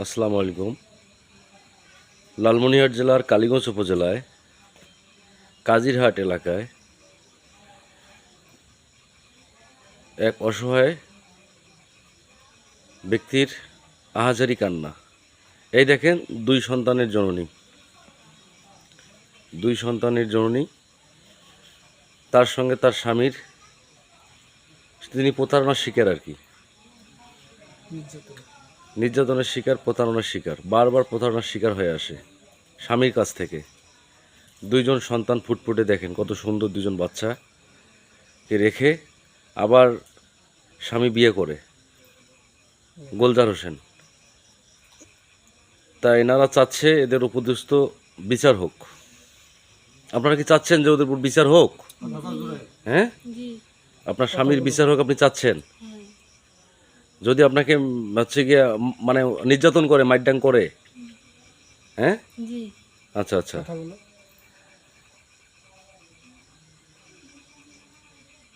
আসসালামু আলাইকুম। লালমনিরহাট জেলার কালীগঞ্জ উপজেলায় কাজিরহাট এলাকায় এক অসহায় ব্যক্তির আহাজারি কান্না। এই দেখেন, দুই সন্তানের জননী, তার সঙ্গে তার স্বামীর, তিনি প্রতারণার শিকার আর কি, নির্যাতনের শিকার, প্রতারণার শিকার, বারবার প্রতারণার শিকার হয়ে আসে স্বামীর কাছ থেকে। দুইজন সন্তান ফুটফুটে, দেখেন কত সুন্দর দুজন বাচ্চাকে রেখে আবার স্বামী বিয়ে করে, গোলজার হোসেন। তাই এনারা চাচ্ছে এদের উপদেষ্ট বিচার হোক। আপনারা কি চাচ্ছেন যে ওদের উপর বিচার হোক? হ্যাঁ, আপনার স্বামীর বিচার হোক আপনি চাচ্ছেন? যদি আপনাকে হচ্ছে গিয়ে মানে নির্যাতন করে, মাইরডাং করে, হ্যাঁ, আচ্ছা আচ্ছা,